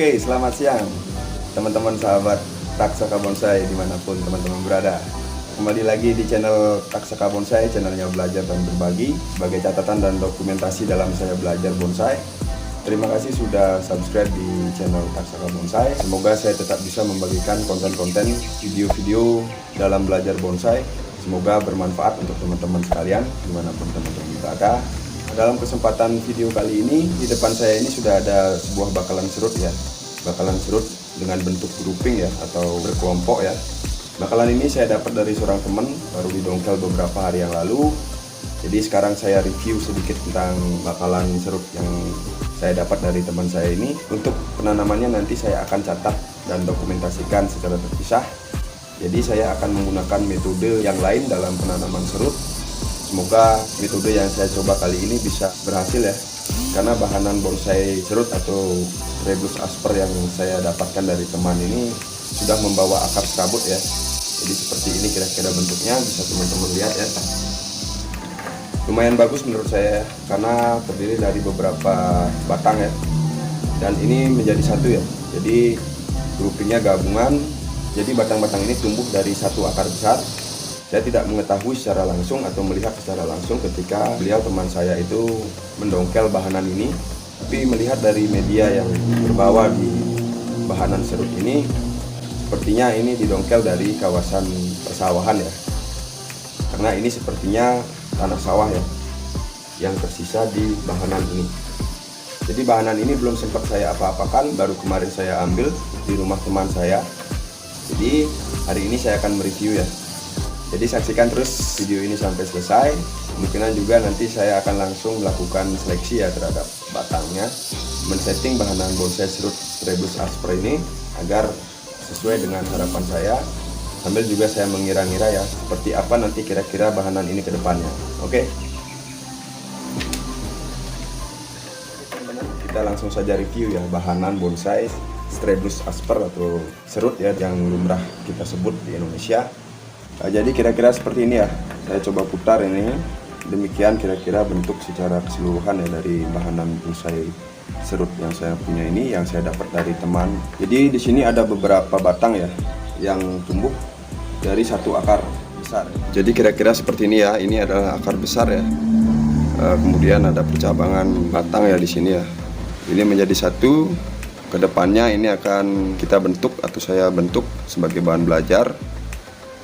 Oke, selamat siang teman-teman sahabat Taksaka Bonsai dimanapun teman-teman berada. Kembali lagi di channel Taksaka Bonsai, channelnya belajar dan berbagi sebagai catatan dan dokumentasi dalam saya belajar bonsai. Terima kasih sudah subscribe di channel Taksaka Bonsai. Semoga saya tetap bisa membagikan konten-konten video-video dalam belajar bonsai. Semoga bermanfaat untuk teman-teman sekalian dimanapun teman-teman berada. Dalam kesempatan video kali ini, di depan saya ini sudah ada sebuah bakalan serut ya. Bakalan serut dengan bentuk grouping ya, atau berkelompok ya. Bakalan ini saya dapat dari seorang teman, baru didongkel beberapa hari yang lalu. Jadi sekarang saya review sedikit tentang bakalan serut yang saya dapat dari teman saya ini. Untuk penanamannya nanti saya akan catat dan dokumentasikan secara terpisah. Jadi saya akan menggunakan metode yang lain dalam penanaman serut. Semoga metode yang saya coba kali ini bisa berhasil ya, karena bahanan bonsai serut atau Strebulus asper yang saya dapatkan dari teman ini sudah membawa akar serabut ya. Jadi seperti ini kira-kira bentuknya, bisa teman-teman lihat ya. Lumayan bagus menurut saya karena terdiri dari beberapa batang ya, dan ini menjadi satu ya. Jadi groupingnya gabungan, jadi batang-batang ini tumbuh dari satu akar besar. Saya tidak mengetahui secara langsung atau melihat secara langsung ketika beliau teman saya itu mendongkel bahanan ini, tapi melihat dari media yang terbawa di bahanan serut ini, sepertinya ini didongkel dari kawasan persawahan ya, karena ini sepertinya tanah sawah ya yang tersisa di bahanan ini. Jadi bahanan ini belum sempat saya apa-apakan, baru kemarin saya ambil di rumah teman saya. Jadi hari ini saya akan mereview ya. Jadi saksikan terus video ini sampai selesai. Kemungkinan juga nanti saya akan langsung melakukan seleksi ya terhadap batangnya, men-setting bahanan bonsai serut Strebulus asper ini agar sesuai dengan harapan saya. Sambil juga saya mengira-ngira ya seperti apa nanti kira-kira bahanan ini ke depannya. Oke. Kita langsung saja review ya bahanan bonsai Strebulus asper atau serut ya yang lumrah kita sebut di Indonesia. Nah, jadi kira-kira seperti ini ya, saya coba putar ini. Demikian kira-kira bentuk secara keseluruhan ya dari bahanan bonsai serut yang saya punya ini, yang saya dapat dari teman. Jadi di sini ada beberapa batang ya yang tumbuh dari satu akar besar. Jadi kira-kira seperti ini ya, ini adalah akar besar ya. Kemudian ada percabangan batang ya di sini ya. Ini menjadi satu. Kedepannya ini akan kita bentuk atau saya bentuk sebagai bahan belajar.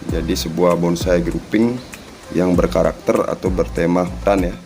Jadi sebuah bonsai grouping yang berkarakter atau bertema hutan ya.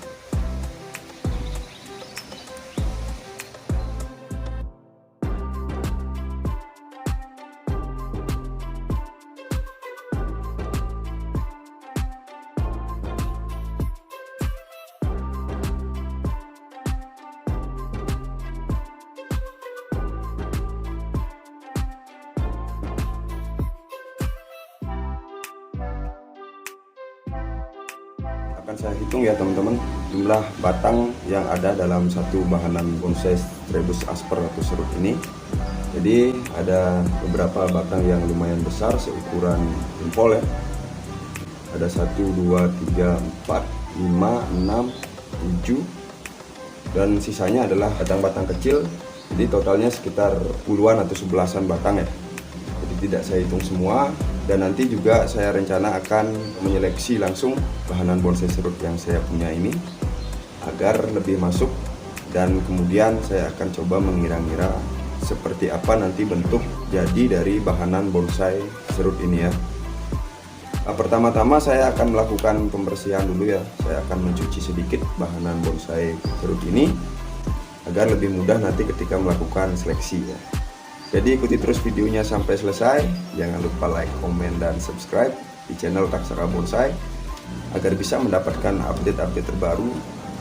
Akan saya hitung ya teman-teman jumlah batang yang ada dalam satu bahanan bonsai Strebulus asper atau serut ini. Jadi ada beberapa batang yang lumayan besar seukuran jempol ya. Ada 1, 2, 3, 4, 5, 6, 7, dan sisanya adalah batang-batang kecil. Jadi totalnya sekitar puluhan atau 11-an batang ya. Jadi tidak saya hitung semua. Dan nanti juga saya rencana akan menyeleksi langsung bahanan bonsai serut yang saya punya ini agar lebih masuk, dan kemudian saya akan coba mengira-ngira seperti apa nanti bentuk jadi dari bahanan bonsai serut ini ya. Pertama-tama saya akan melakukan pembersihan dulu ya. Saya akan mencuci sedikit bahanan bonsai serut ini agar lebih mudah nanti ketika melakukan seleksi ya. Jadi ikuti terus videonya sampai selesai. Jangan lupa like, komen, dan subscribe di channel Taksaka Bonsai agar bisa mendapatkan update-update terbaru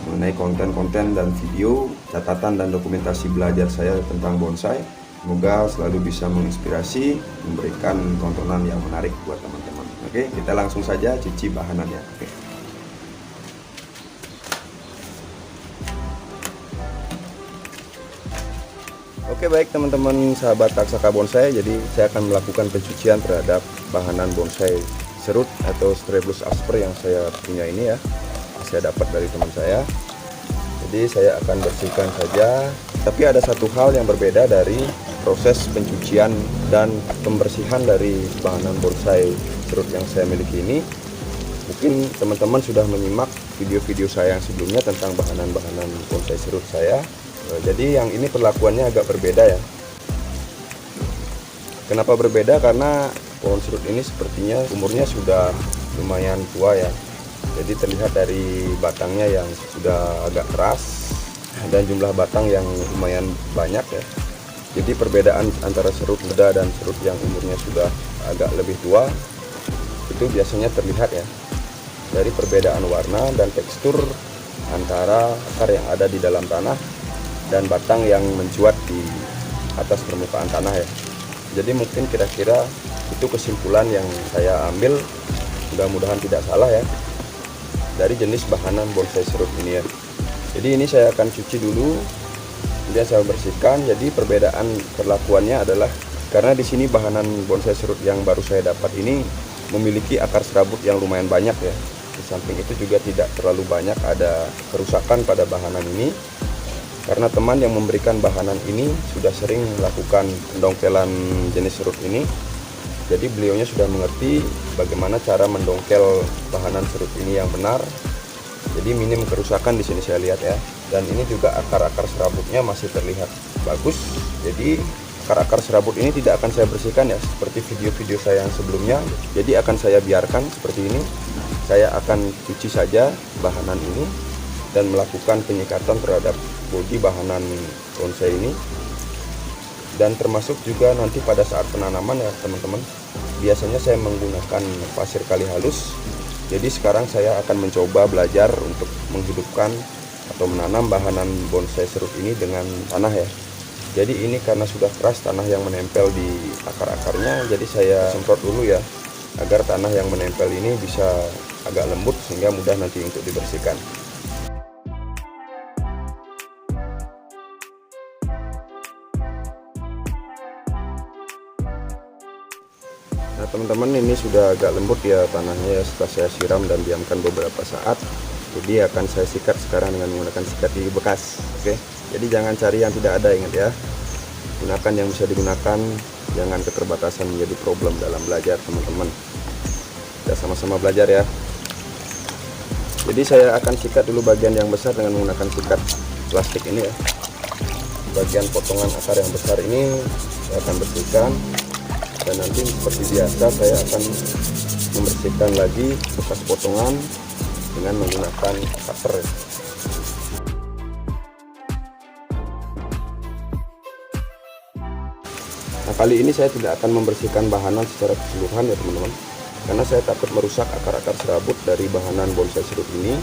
mengenai konten-konten dan video, catatan dan dokumentasi belajar saya tentang bonsai. Semoga selalu bisa menginspirasi, memberikan tontonan yang menarik buat teman-teman. Oke, kita langsung saja cuci bahanannya. Oke. Oke, baik teman-teman sahabat Taksaka Bonsai, jadi saya akan melakukan pencucian terhadap bahanan bonsai serut atau Strebulus asper yang saya punya ini ya. Saya dapat dari teman saya. Jadi saya akan bersihkan saja. Tapi ada satu hal yang berbeda dari proses pencucian dan pembersihan dari bahanan bonsai serut yang saya miliki ini. Mungkin teman-teman sudah menyimak video-video saya yang sebelumnya tentang bahanan-bahanan bonsai serut saya. Jadi yang ini perlakuannya agak berbeda ya. Kenapa berbeda? Karena pohon serut ini sepertinya umurnya sudah lumayan tua ya. Jadi terlihat dari batangnya yang sudah agak keras dan jumlah batang yang lumayan banyak ya. Jadi perbedaan antara serut muda dan serut yang umurnya sudah agak lebih tua itu biasanya terlihat ya dari perbedaan warna dan tekstur antara akar yang ada di dalam tanah dan batang yang mencuat di atas permukaan tanah ya. Jadi mungkin kira-kira itu kesimpulan yang saya ambil, mudah-mudahan tidak salah ya, dari jenis bahanan bonsai serut ini ya. Jadi ini saya akan cuci dulu, kemudian saya bersihkan. Jadi perbedaan perlakuannya adalah karena di sini bahanan bonsai serut yang baru saya dapat ini memiliki akar serabut yang lumayan banyak ya. Di samping itu juga tidak terlalu banyak ada kerusakan pada bahanan ini, karena teman yang memberikan bahanan ini sudah sering melakukan pendongkelan jenis serut ini. Jadi beliaunya sudah mengerti bagaimana cara mendongkel bahanan serut ini yang benar. Jadi minim kerusakan di sini saya lihat ya. Dan ini juga akar-akar serabutnya masih terlihat bagus. Jadi akar-akar serabut ini tidak akan saya bersihkan ya, seperti video-video saya yang sebelumnya. Jadi akan saya biarkan seperti ini. Saya akan cuci saja bahanan ini dan melakukan penyikatan terhadap bodi bahanan bonsai ini. Dan termasuk juga nanti pada saat penanaman ya teman-teman, biasanya saya menggunakan pasir kali halus. Jadi sekarang saya akan mencoba belajar untuk menghidupkan atau menanam bahanan bonsai serut ini dengan tanah ya. Jadi ini karena sudah keras tanah yang menempel di akar-akarnya, jadi saya semprot dulu ya, agar tanah yang menempel ini bisa agak lembut sehingga mudah nanti untuk dibersihkan. Nah teman-teman, ini sudah agak lembut ya tanahnya ya, setelah saya siram dan diamkan beberapa saat. Jadi akan saya sikat sekarang dengan menggunakan sikat gigi bekas. Oke, jadi jangan cari yang tidak ada, ingat ya, gunakan yang bisa digunakan, jangan keterbatasan menjadi problem dalam belajar teman-teman. Kita sama-sama belajar ya. Jadi saya akan sikat dulu bagian yang besar dengan menggunakan sikat plastik ini ya. Bagian potongan akar yang besar ini saya akan bersihkan. Dan nanti seperti biasa saya akan membersihkan lagi bekas potongan dengan menggunakan cutter. Nah kali ini saya tidak akan membersihkan bahanan secara keseluruhan ya teman-teman, karena saya takut merusak akar-akar serabut dari bahanan bonsai serut ini.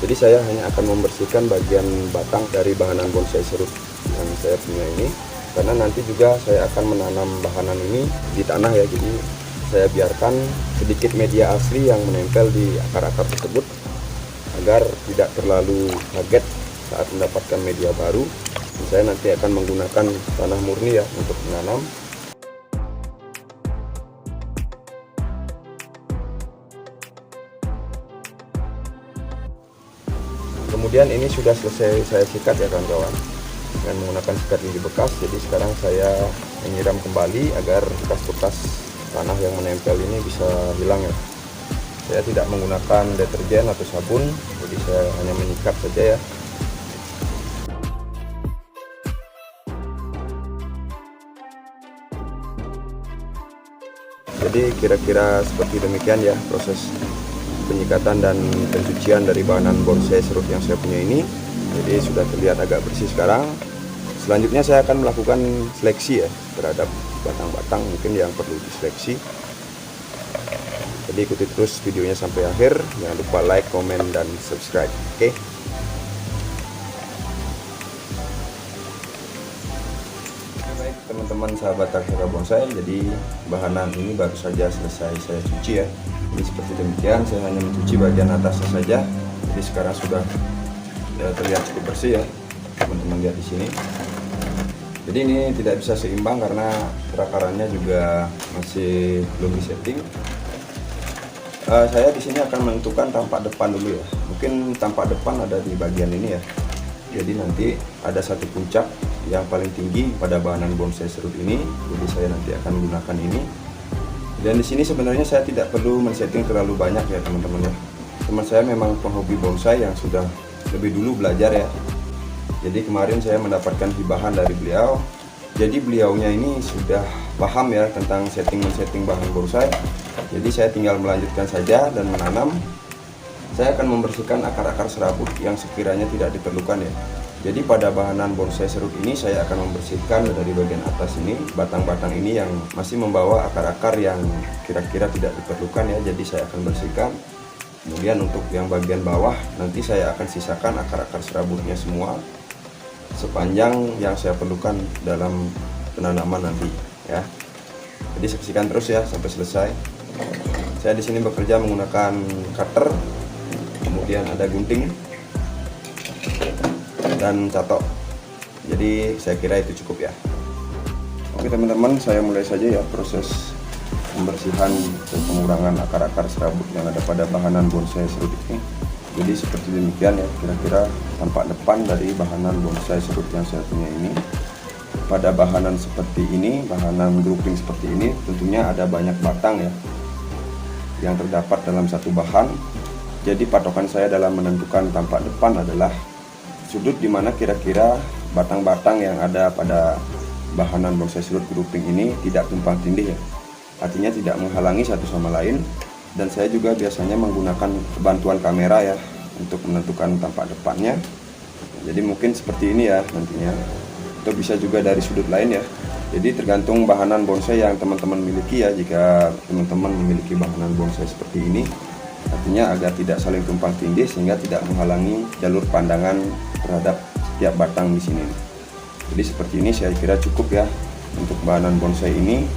Jadi saya hanya akan membersihkan bagian batang dari bahanan bonsai serut yang saya punya ini, karena nanti juga saya akan menanam bahanan ini di tanah ya. Jadi saya biarkan sedikit media asli yang menempel di akar-akar tersebut agar tidak terlalu kaget saat mendapatkan media baru. Saya nanti akan menggunakan tanah murni ya untuk menanam. Kemudian ini sudah selesai saya sikat ya kawan-kawan, dengan menggunakan sikat gigi bekas. Jadi sekarang saya menyiram kembali agar bekas-bekas tanah yang menempel ini bisa hilang ya. Saya tidak menggunakan deterjen atau sabun, jadi saya hanya menyikat saja ya. Jadi kira-kira seperti demikian ya proses penyikatan dan pencucian dari bahanan bonsai serut yang saya punya ini. Jadi sudah terlihat agak bersih sekarang. Selanjutnya saya akan melakukan seleksi ya terhadap batang-batang mungkin yang perlu diseleksi. Jadi ikuti terus videonya sampai akhir. Jangan lupa like, komen, dan subscribe. Oke? Baik teman-teman sahabat Taksaka Bonsai, jadi bahanan ini baru saja selesai saya cuci ya. Jadi seperti demikian, saya hanya mencuci bagian atasnya saja. Jadi sekarang sudah terlihat cukup bersih ya, teman-teman lihat di sini. Jadi ini tidak bisa seimbang karena perakarannya juga masih belum disetting. Saya di sini akan menentukan tampak depan dulu ya. Mungkin tampak depan ada di bagian ini ya. Jadi nanti ada satu puncak yang paling tinggi pada bahanan bonsai serut ini. Jadi saya nanti akan gunakan ini. Dan di sini sebenarnya saya tidak perlu men-setting terlalu banyak ya teman-teman ya. Teman saya memang penghobi bonsai yang sudah lebih dulu belajar ya. Jadi kemarin saya mendapatkan hibahan dari beliau. Jadi beliaunya ini sudah paham ya tentang men-setting bahan bonsai. Jadi saya tinggal melanjutkan saja dan menanam. Saya akan membersihkan akar-akar serabut yang sekiranya tidak diperlukan ya. Jadi pada bahanan bonsai serut ini saya akan membersihkan dari bagian atas ini, batang-batang ini yang masih membawa akar-akar yang kira-kira tidak diperlukan ya. Jadi saya akan bersihkan. Kemudian untuk yang bagian bawah nanti saya akan sisakan akar-akar serabutnya semua sepanjang yang saya perlukan dalam penanaman nanti ya. Jadi saksikan terus ya sampai selesai. Saya di sini bekerja menggunakan cutter, kemudian ada gunting dan catok. Jadi saya kira itu cukup ya. Oke teman-teman, saya mulai saja ya proses pembersihan dan pengurangan akar-akar serabut yang ada pada bahanan bonsai serut ini. Jadi seperti demikian ya kira-kira tampak depan dari bahanan bonsai serut yang saya punya ini. Pada bahanan seperti ini, bahanan grouping seperti ini, tentunya ada banyak batang ya yang terdapat dalam satu bahan. Jadi patokan saya dalam menentukan tampak depan adalah sudut dimana kira-kira batang-batang yang ada pada bahanan bonsai serut grouping ini tidak tumpang tindih ya. Artinya tidak menghalangi satu sama lain. Dan saya juga biasanya menggunakan bantuan kamera ya untuk menentukan tampak depannya. Jadi mungkin seperti ini ya nantinya, atau bisa juga dari sudut lain ya. Jadi tergantung bahanan bonsai yang teman-teman miliki ya. Jika teman-teman memiliki bahanan bonsai seperti ini, artinya agar tidak saling tumpang tindih sehingga tidak menghalangi jalur pandangan terhadap setiap batang di sini. Jadi seperti ini saya kira cukup ya untuk bahanan bonsai ini.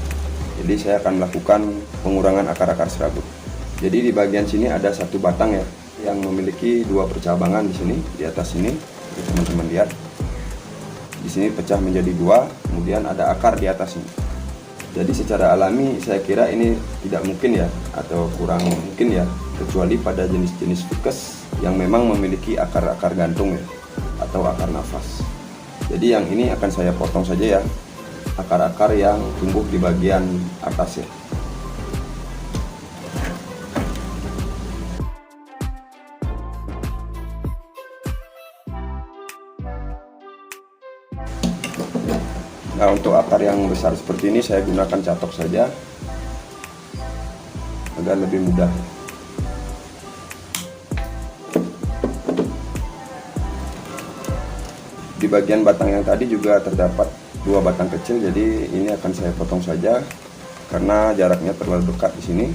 Jadi saya akan melakukan pengurangan akar-akar serabut. Jadi di bagian sini ada satu batang ya yang memiliki dua percabangan di sini, di atas sini. Teman-teman lihat. Di sini pecah menjadi dua, kemudian ada akar di atas ini. Jadi secara alami saya kira ini tidak mungkin ya, atau kurang mungkin ya, kecuali pada jenis-jenis ficus yang memang memiliki akar-akar gantung ya, atau akar nafas. Jadi yang ini akan saya potong saja ya, akar-akar yang tumbuh di bagian atas ya. Nah untuk akar yang besar seperti ini saya gunakan catok saja agar lebih mudah. Di bagian batang yang tadi juga terdapat dua batang kecil, jadi ini akan saya potong saja karena jaraknya terlalu dekat di sini.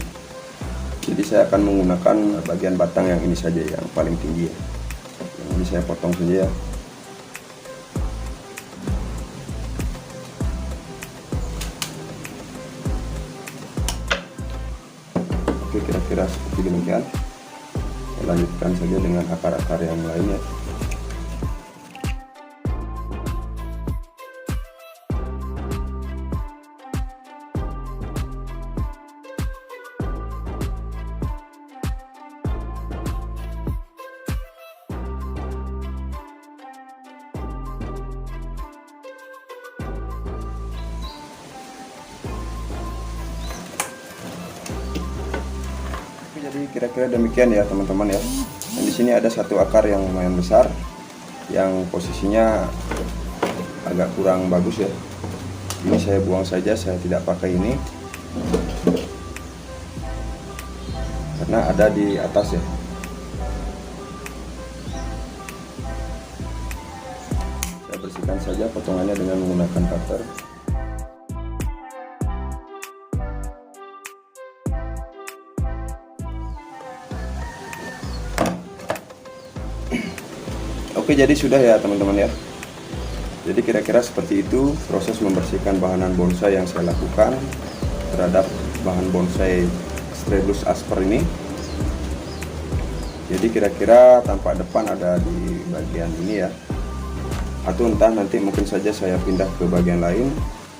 Jadi saya akan menggunakan bagian batang yang ini saja yang paling tinggi ya. Yang ini saya potong saja ya. Oke, kira-kira seperti demikian. Saya lanjutkan saja dengan akar-akar yang lainnya. Jadi kira-kira demikian ya teman-teman ya. Dan di sini ada satu akar yang lumayan besar, yang posisinya agak kurang bagus ya. Ini saya buang saja, saya tidak pakai ini karena ada di atas ya. Saya bersihkan saja potongannya dengan menggunakan cutter. Oke, jadi sudah ya teman-teman ya. Jadi kira-kira seperti itu proses membersihkan bahanan bonsai yang saya lakukan terhadap bahan bonsai Strelus asper ini. Jadi kira-kira tampak depan ada di bagian ini ya. Atau entah nanti mungkin saja saya pindah ke bagian lain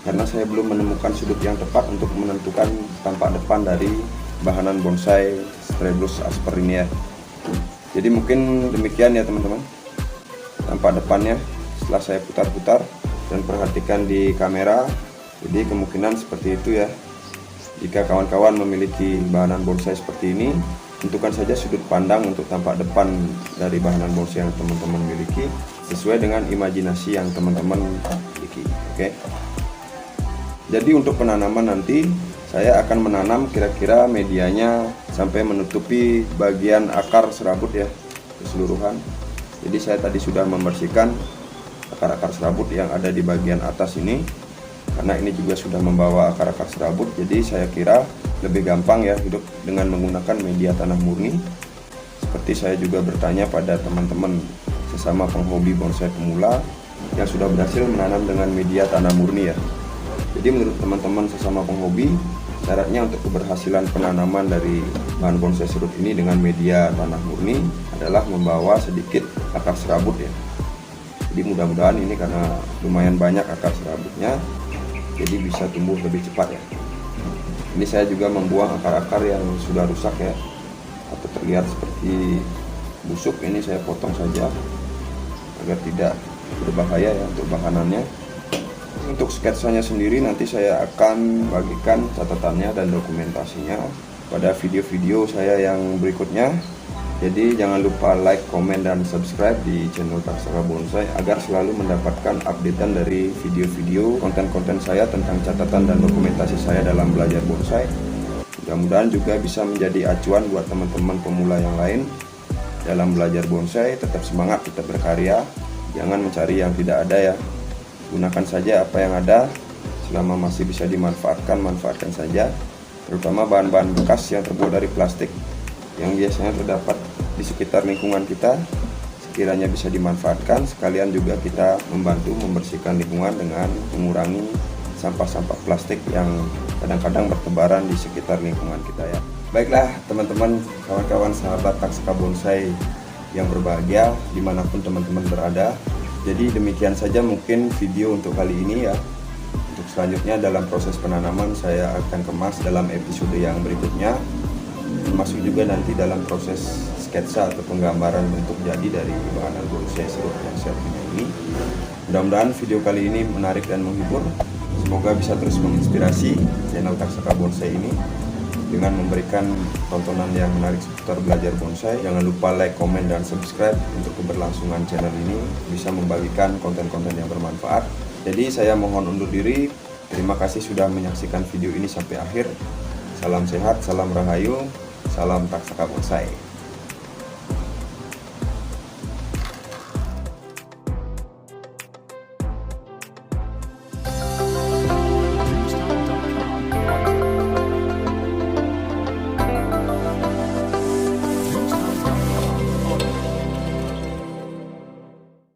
karena saya belum menemukan sudut yang tepat untuk menentukan tampak depan dari bahanan bonsai Strelus asper ini ya. Jadi mungkin demikian ya teman-teman tampak depannya. Setelah saya putar-putar dan perhatikan di kamera. Jadi kemungkinan seperti itu ya. Jika kawan-kawan memiliki bahanan bonsai seperti ini, tentukan saja sudut pandang untuk tampak depan dari bahanan bonsai yang teman-teman miliki sesuai dengan imajinasi yang teman-teman miliki. Oke. Jadi untuk penanaman nanti saya akan menanam kira-kira medianya sampai menutupi bagian akar serabut ya keseluruhan. Jadi saya tadi sudah membersihkan akar-akar serabut yang ada di bagian atas ini, karena ini juga sudah membawa akar-akar serabut. Jadi saya kira lebih gampang ya hidup dengan menggunakan media tanah murni. Seperti saya juga bertanya pada teman-teman sesama penghobi bonsai pemula yang sudah berhasil menanam dengan media tanah murni ya. Jadi menurut teman-teman sesama penghobi, syaratnya untuk keberhasilan penanaman dari bahan bonsai serut ini dengan media tanah murni adalah membawa sedikit akar serabut ya. Jadi mudah-mudahan ini karena lumayan banyak akar serabutnya, jadi bisa tumbuh lebih cepat ya. Ini saya juga membuang akar-akar yang sudah rusak ya, atau terlihat seperti busuk. Ini saya potong saja agar tidak berbahaya ya untuk bahanannya. Untuk sketsanya sendiri nanti saya akan bagikan catatannya dan dokumentasinya pada video-video saya yang berikutnya. Jadi jangan lupa like, komen, dan subscribe di channel Taksaka Bonsai agar selalu mendapatkan updatean dari video-video konten-konten saya tentang catatan dan dokumentasi saya dalam belajar bonsai. Mudah-mudahan juga bisa menjadi acuan buat teman-teman pemula yang lain dalam belajar bonsai. Tetap semangat, tetap berkarya, jangan mencari yang tidak ada ya. Gunakan saja apa yang ada, selama masih bisa dimanfaatkan, manfaatkan saja. Terutama bahan-bahan bekas yang terbuat dari plastik yang biasanya terdapat di sekitar lingkungan kita, sekiranya bisa dimanfaatkan. Sekalian juga kita membantu membersihkan lingkungan dengan mengurangi sampah-sampah plastik yang kadang-kadang bertebaran di sekitar lingkungan kita ya. Baiklah teman-teman, kawan-kawan sahabat Taksaka Bonsai yang berbahagia dimanapun teman-teman berada. Jadi demikian saja mungkin video untuk kali ini ya. Untuk selanjutnya dalam proses penanaman saya akan kemas dalam episode yang berikutnya, termasuk juga nanti dalam proses sketsa atau penggambaran bentuk jadi dari bahan bonsai serut yang saya punya ini. Mudah-mudahan video kali ini menarik dan menghibur. Semoga bisa terus menginspirasi channel Taksaka Bonsai ini dengan memberikan tontonan yang menarik seputar belajar bonsai. Jangan lupa like, komen, dan subscribe untuk keberlangsungan channel ini bisa membagikan konten-konten yang bermanfaat. Jadi saya mohon undur diri. Terima kasih sudah menyaksikan video ini sampai akhir. Salam sehat, salam rahayu, salam Taksaka Bonsai.